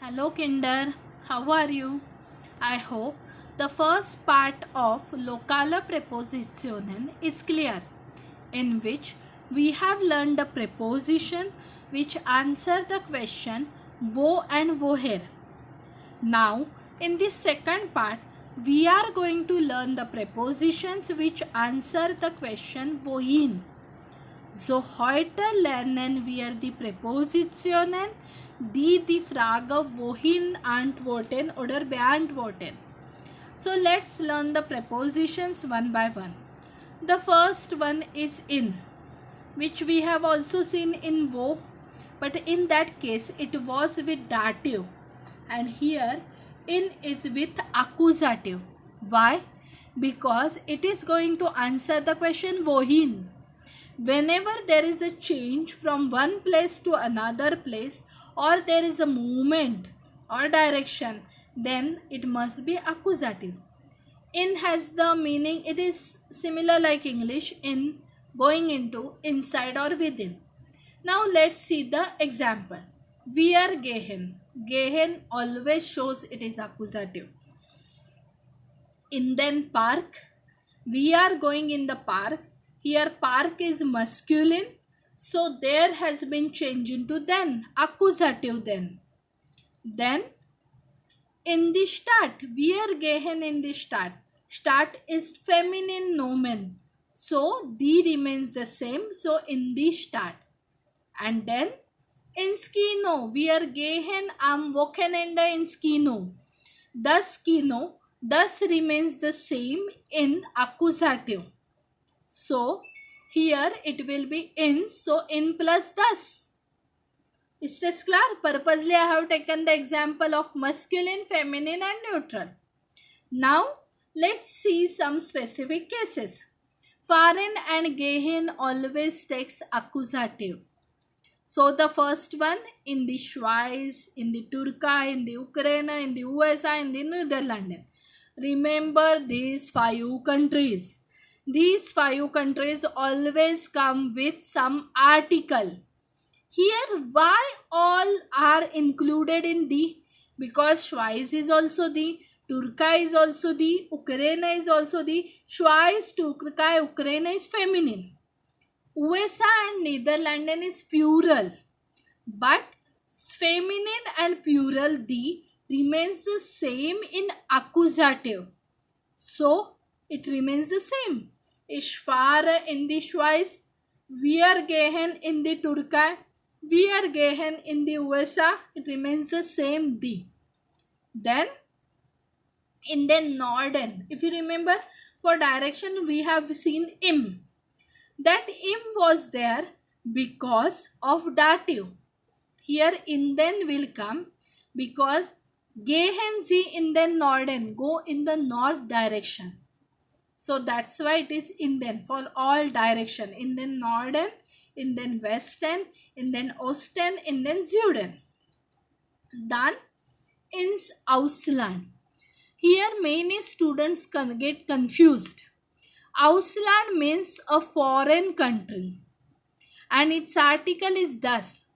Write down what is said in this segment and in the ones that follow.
Hello, Kinder. How are you? I hope the first part of Lokala Prepositionen is clear, in which we have learned the preposition which answer the question wo and woher. Now, in this second part, we are going to learn the prepositions which answer the question wohin. So heute lernen wir die Präpositionen, die die Frage wohin antworten oder beantworten. So let's learn the prepositions one by one. The first one is in, which we have also seen in wo, but in that case it was with dative, and here in is with accusative. Why? Because it is going to answer the question wohin. Whenever there is a change from one place to another place, or there is a movement or direction, then it must be accusative. In has the meaning, it is similar like English in, going into, inside or within. Now let's see the example. We are gehen. Gehen always shows it is accusative. In then park. We are going in the park. Here park is masculine, so there has been changed into then, accusative then. Then in the start, we are gehen in the start. Start is feminine nomen, so the remains the same, so in the start. And then in skino, we are gehen am Wochenende in skino. The skino thus remains the same in accusative. So here it will be in, so in plus thus. Is this clear? Purposely I have taken the example of masculine, feminine and neutral. Now let's see some specific cases. Fahren and gehen always takes accusative. So the first one, in the Schweiz, in the Türkei, in the Ukraine, in the USA, in the Netherlands. Remember these 5 countries. These 5 countries always come with some article. Here why all are included in the? Because Schweiz is also the, Turkey is also the, Ukraine is also the. Schweiz, Turkey, Ukraine is feminine. USA and Netherlands is plural. But feminine and plural the remains the same in accusative. So it remains the same. Ich fahre in die Schweiz. Wir gehen in die Türkei. Wir gehen in die USA. It remains the same the. Then in the Norden, if you remember, for direction we have seen im. That im was there because of dative. Here in then will come because gehen Sie in den Norden, go in the north direction. So that's why it is in then for all direction. In den Norden, in den Westen, in den Osten, in den Süden. Dann ins Ausland. Here many students get confused. Ausland means a foreign country, and its article is thus.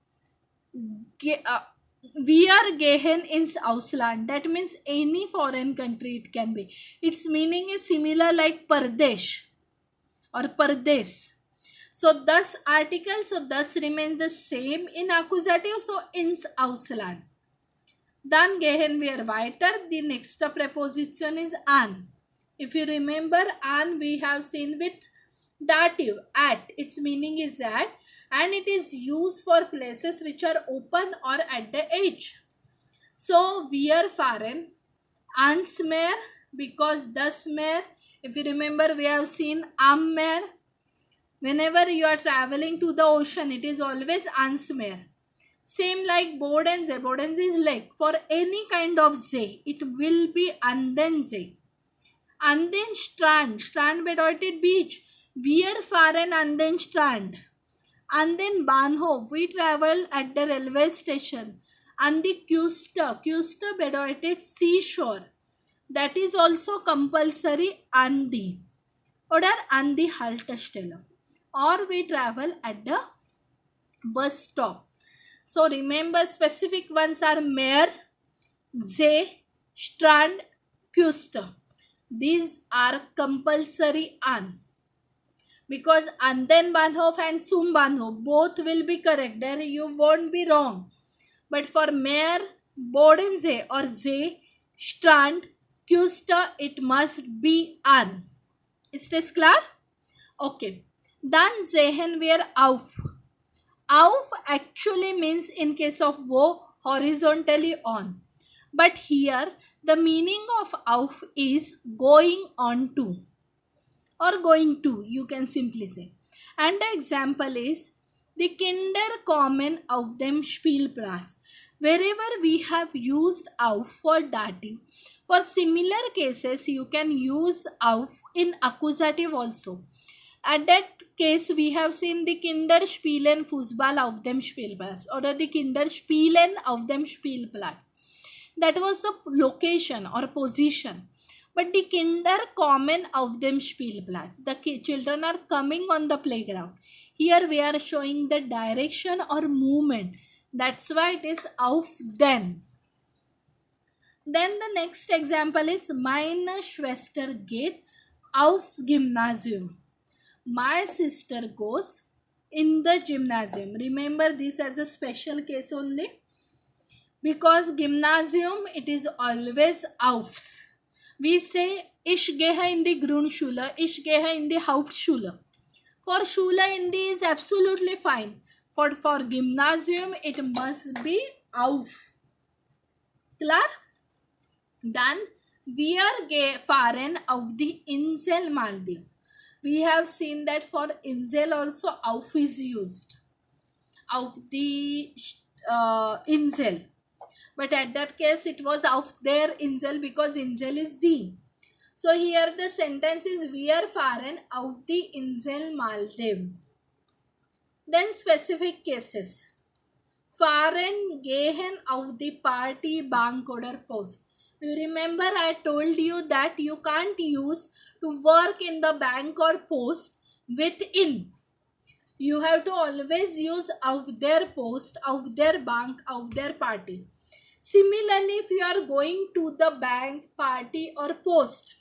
We are gehen ins Ausland. That means any foreign country it can be. Its meaning is similar like Pradesh or Pardes. So thus article, so thus remains the same in accusative, so ins Ausland. Dann gehen wir weiter. The next preposition is an. If you remember, an we have seen with dative, at. Its meaning is at, and it is used for places which are open or at the edge. So wir fahren ans Meer because das Meer. If you remember, we have seen am Meer. Whenever you are traveling to the ocean, it is always ans Meer. Same like Bodensee. Bodensee is lake. For any kind of See, it will be an den See. An den Strand. Strand bedeutet beach. Wir fahren an den Strand. An den Bahnhof. We travel at the railway station. An die Küste. Küste bedeutet seashore. That is also compulsory an die. Oder an die Haltestelle. Or we travel at the bus stop. So remember, specific ones are Meer, ze, Strand, Küste. These are compulsory an. Because Anden Bahnhof and Zum Bahnhof both will be correct. There you won't be wrong. But for Meer, Bodensee or See, Strand, Küste, it must be an. Is this clear? Okay. Dann sehen wir auf. Auf actually means in case of wo, horizontally on. But here the meaning of auf is going on to or going to, you can simply say. And the example is the Kinder kommen auf dem Spielplatz. Wherever we have used auf for dative, for similar cases you can use auf in accusative also. At that case, we have seen the Kinder spielen Fußball auf dem Spielplatz or the Kinder spielen auf dem Spielplatz. That was the location or position. But the Kinder kommen auf dem Spielplatz. The children are coming on the playground. Here we are showing the direction or movement. That's why it is auf den. Then the next example is meine Schwester geht aufs Gymnasium. My sister goes in the gymnasium. Remember this as a special case only. Because gymnasium, it is always aufs. We say, ich gehe in die Grundschule, ich gehe in die Hauptschule. For Schule in die is absolutely fine. For gymnasium, it must be auf. Klar? Dann, wir fahren auf die Insel Maldiv. We have seen that for Insel also auf is used. Auf die Insel. But at that case it was auf der Insel because Insel is the. So here the sentence is wir fahren auf die Insel Maldiv. Then specific cases. Fahren, gehen auf die Party, Bank oder Post. You remember I told you that you can't use to work in the bank or post with in. You have to always use auf der Post, auf der Bank, auf der Party. Similarly, if you are going to the bank, party or post,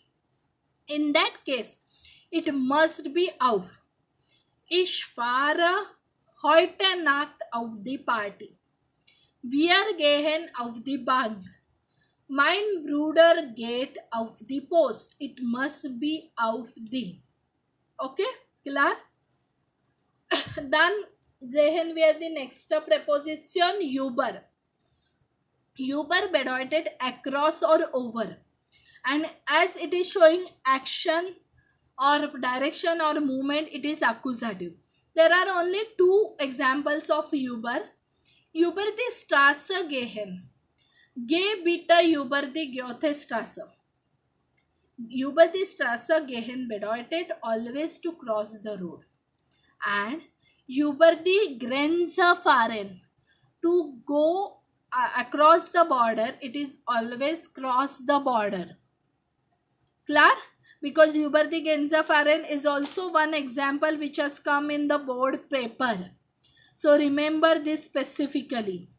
in that case, it must be auf. Ich fahre heute Nacht auf die Party. Wir gehen auf die Bank. Mein Bruder geht auf die Post. It must be auf die. Okay, klar? Dann sehen wir die nächste Präposition über. Über bedeutet across or over. And as it is showing action or direction or movement, it is accusative. There are only two examples of über. Über die Straße gehen. Geh bitte über die Goethestraße. Über die Straße gehen bedeutet always to cross the road. And über die Grenze fahren. To go across the border, it is always cross the border. Klar? Because über die Grenze fahren is also one example which has come in the board paper. So remember this specifically.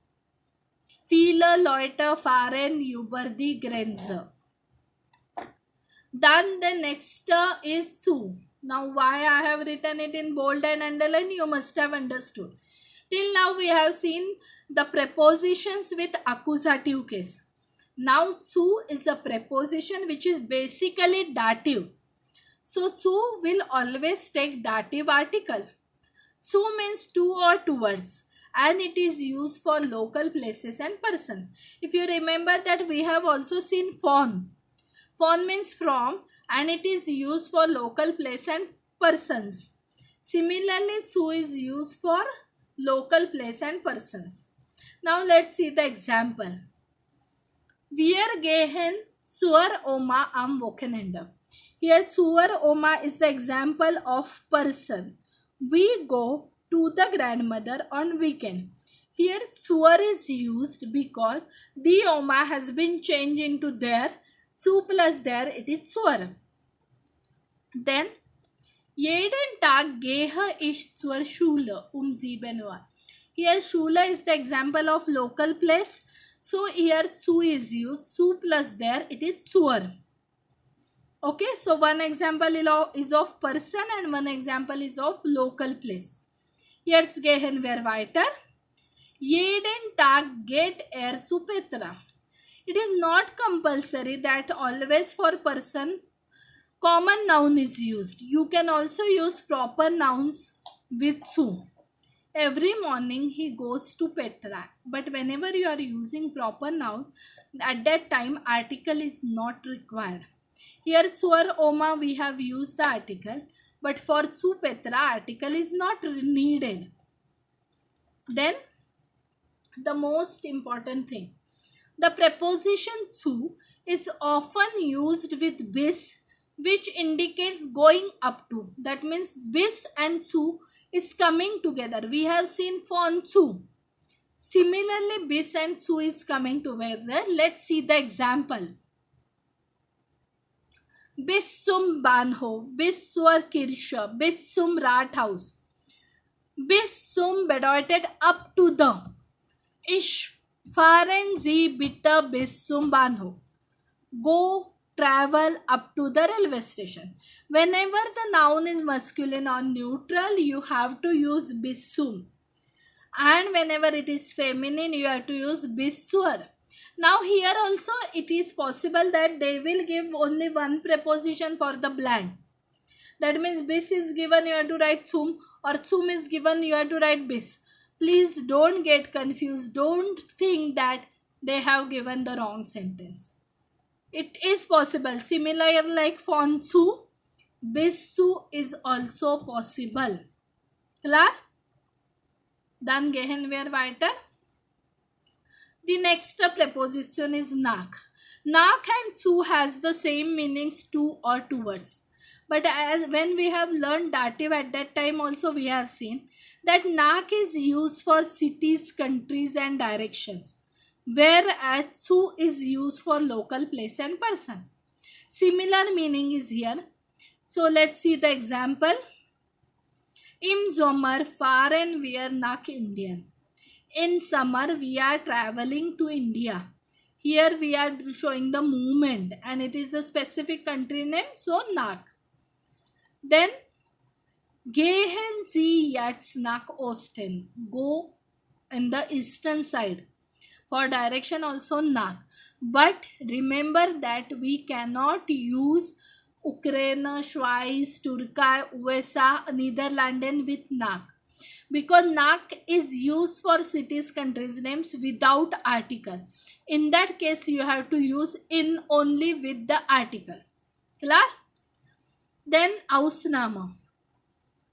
Viele Leute fahren über die Grenze. Then the next is zu. Now why I have written it in bold and underline, you must have understood. Till now we have seen the prepositions with accusative case. Now zu is a preposition which is basically dative. So zu will always take dative article. Zu means to or towards. And it is used for local places and person. If you remember that we have also seen von. Von means from and it is used for local place and persons. Similarly, zu is used for local place and persons. Now let's see the example. Wir gehen zur Oma am Wochenende. Here zur Oma is the example of person. We go to the grandmother on weekend. Here zur is used because the Oma has been changed into der. Zu plus der, it is zur. Then jeden Tag gehe ich zur Schule 7 Uhr. Here Schule is the example of local place. So here zu is used. Zu plus there it is zuer. Okay, so one example is of person and one example is of local place. Jetzt gehen wir weiter. Jeden Tag geht zu Petra. It is not compulsory that always for person common noun is used. You can also use proper nouns with zu. Every morning he goes to Petra. But whenever you are using proper noun, at that time article is not required. Here zur Oma we have used the article, but for zu Petra article is not needed. Then the most important thing, the preposition zu is often used with bis, which indicates going up to. That means bis and zu is coming together. We have seen von zu. Similarly, bis and zu is coming together. Let's see the example. Bis zum Bahnhof, bis zur Kirche, bis zum Rathaus. Bis zum bedeutet up to the. Fahren Sie bitte bis zum Bahnhof. Go, travel up to the railway station. Whenever the noun is masculine or neutral, you have to use bis zum. And whenever it is feminine, you have to use bis zur. Now here also it is possible that they will give only one preposition for the blank. That means bis is given, you have to write zum, or zum is given, you have to write bis. Please don't get confused. Don't think that they have given the wrong sentence. It is possible. Similar like von zu, bis zu is also possible. Klar? Dann gehen wir weiter. The next preposition is nach. Nach and zu has the same meanings to or towards. But when we have learned dative at that time also we have seen that nach is used for cities, countries and directions, whereas zu is used for local place and person. Similar meaning is here. So let's see the example. Im Sommer fahren wir nach Indien. In summer we are traveling to India. Here we are showing the movement and it is a specific country name, so nach. Then gehen Sie jetzt nach Osten. Go in the eastern side. For direction also nach. But remember that we cannot use Ukraine, Schweiz, Turkey, USA, Netherlands with nach. Because nach is used for cities, countries names without article. In that case you have to use in only with the article. Clear? Then Ausnahme,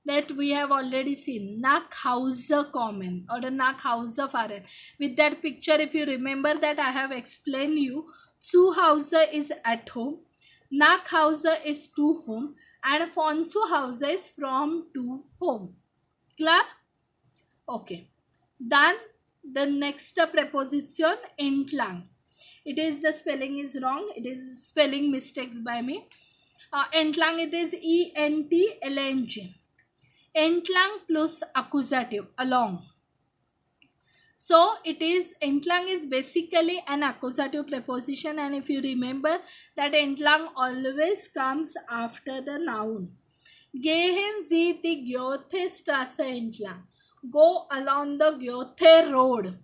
that we have already seen. Nach Hause kommen or nach Hause fahren. With that picture, if you remember that I have explained you, zu Hause is at home, nach Hause is to home, and von zu Hause is from to home. Clear? Okay. Then the next preposition, entlang. It is the spelling is wrong. It is spelling mistakes by me. Entlang it is ENTLANG. Entlang plus accusative, along. So it is, entlang is basically an accusative preposition, and if you remember that entlang always comes after the noun. Gehen Sie die Goethestraße entlang. Go along the Goethe road.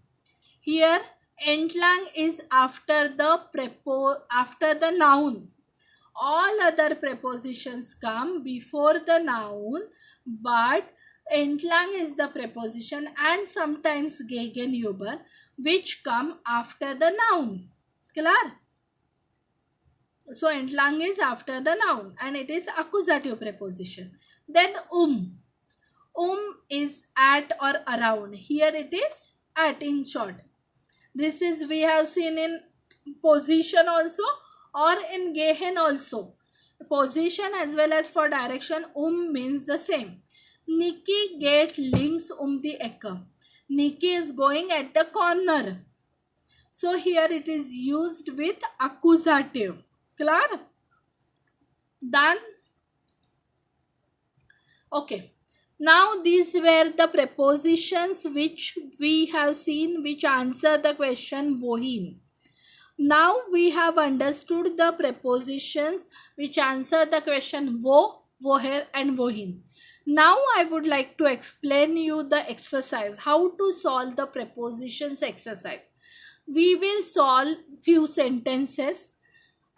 Here entlang is after the noun. All other prepositions come before the noun, but entlang is the preposition and sometimes gegenüber, which come after the noun. Clear? So entlang is after the noun and it is accusative preposition. Then is at or around. Here it is at, in short. This is we have seen in position also or in gehen also. Position as well as for direction means the same. Niki geht links die Ecke. Niki is going at the corner. So here it is used with accusative. Clear? Done? Okay. Now these were the prepositions which we have seen which answer the question wohin. Now we have understood the prepositions which answer the question wo, woher and wohin. Now I would like to explain you the exercise, how to solve the prepositions exercise. We will solve few sentences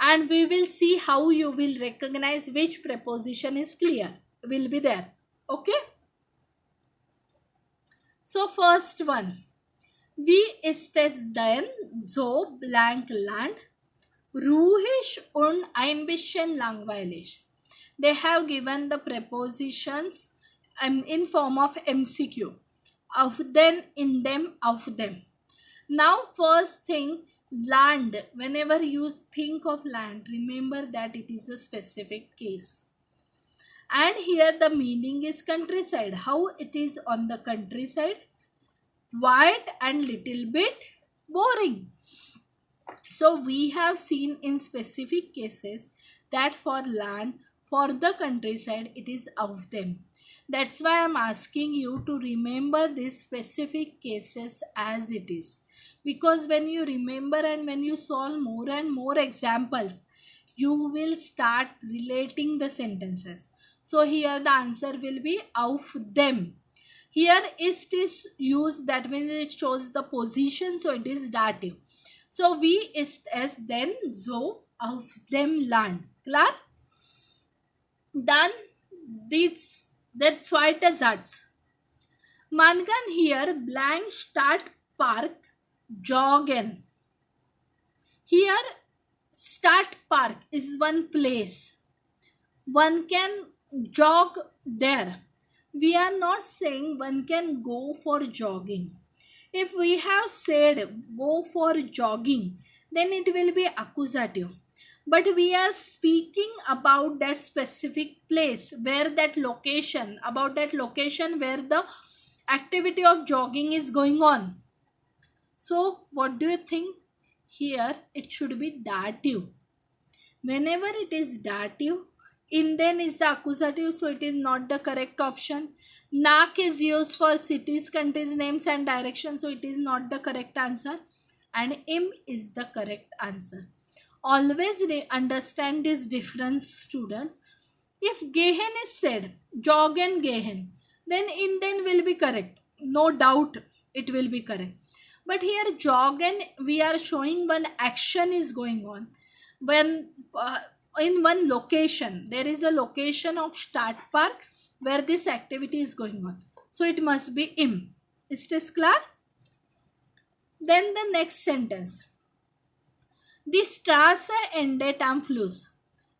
and we will see how you will recognize which preposition is clear, will be there. Okay. So first one, wie ist es denn so blank Land? Ruhig und ein bisschen langweilig. They have given the prepositions in form of MCQ. Auf den, in them, auf them. Now first thing, land. Whenever you think of land, remember that it is a specific case. And here the meaning is countryside. How it is on the countryside? White and little bit boring. So we have seen in specific cases that for land, for the countryside, it is of them. That's why I'm asking you to remember these specific cases as it is. Because when you remember and when you solve more and more examples, you will start relating the sentences. So here the answer will be of them. Here ist is used, that means it shows the position, so it is dative. So wie ist es denn so auf dem Land? Klar? Dann der zweite Satz. Man kann hier blank Stadtpark joggen. Here Stadtpark is one place. One can jog there. We are not saying one can go for jogging. If we have said go for jogging, then it will be accusative. But we are speaking about that specific place, where that location, about that location where the activity of jogging is going on. So, what do you think? Here it should be dative. Whenever it is dative, in then is the accusative, so it is not the correct option. Nak is used for cities, countries, names and directions, so it is not the correct answer. And im is the correct answer. Always understand this difference, students. If gehen is said, joggen gehen, then in then will be correct. No doubt it will be correct. But here joggen, we are showing one action is going on. When in one location, there is a location of Stadtpark where this activity is going on. So it must be im. Is this clear? Then the next sentence. Die Straße endet am Fluss.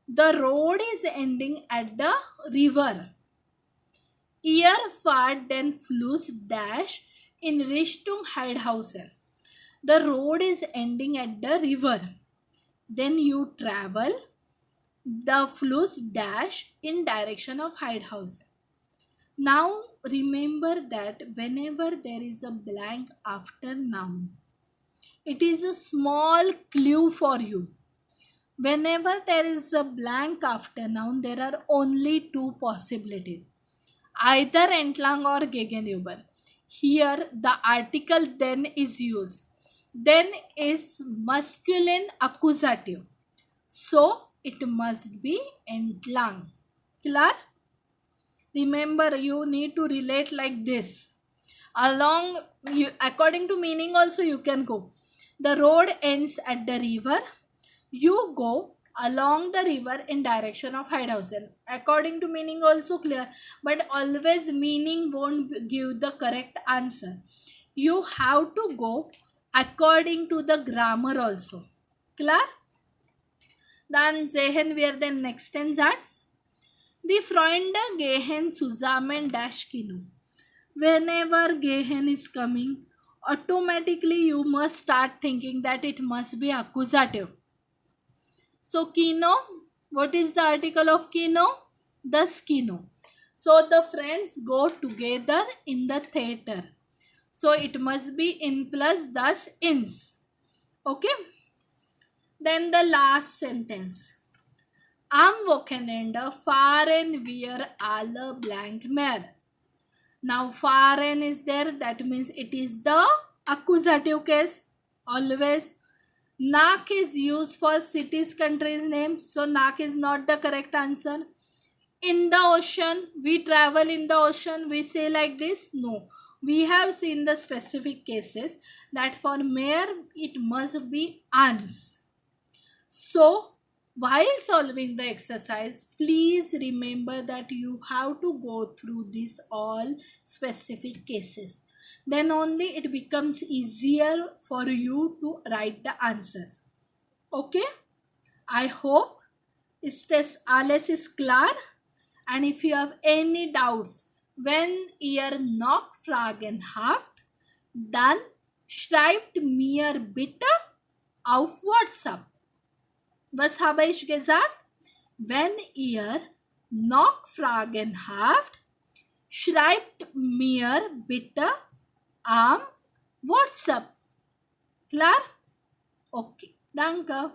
The road is ending at the river. Ihr fahrt den Fluss dash in Richtung Heidhausen. The road is ending at the river. Then you travel the Fluss dash in direction of Heidhausen. Now remember that whenever there is a blank after noun, it is a small clue for you. Whenever there is a blank after noun, there are only two possibilities, either entlang or gegenüber. Here the article then is used. Then is masculine accusative. So it must be entlang. Clear? Remember, you need to relate like this. According to meaning also you can go. The road ends at the river. You go along the river in direction of Heidhausen. According to meaning also clear. But always meaning won't give the correct answer. You have to go according to the grammar also. Clear? Dann sehen wir den nächsten Satz. Die Freunde gehen zusammen dash Kino. Whenever gehen is coming, automatically you must start thinking that it must be accusative. So Kino, what is the article of Kino? Thus Kino. So the friends go together in the theater. So it must be in plus thus ins. Okay. Then the last sentence. Am Wochenende fahren wir alle blank mehr. Now fahren is there, that means it is the accusative case always. Nach is used for cities, countries name, so Nach is not the correct answer. In the ocean, we travel in the ocean, we say like this? No. We have seen the specific cases that for mere it must be ans. So, while solving the exercise, please remember that you have to go through these all specific cases. Then only it becomes easier for you to write the answers. Okay? I hope alles ist klar. And if you have any doubts, wenn ihr noch Fragen habt, dann schreibt mir bitte auf WhatsApp. Was habe ich gesagt? Wenn ihr noch Fragen habt, schreibt mir bitte am WhatsApp. Klar? Okay, danke.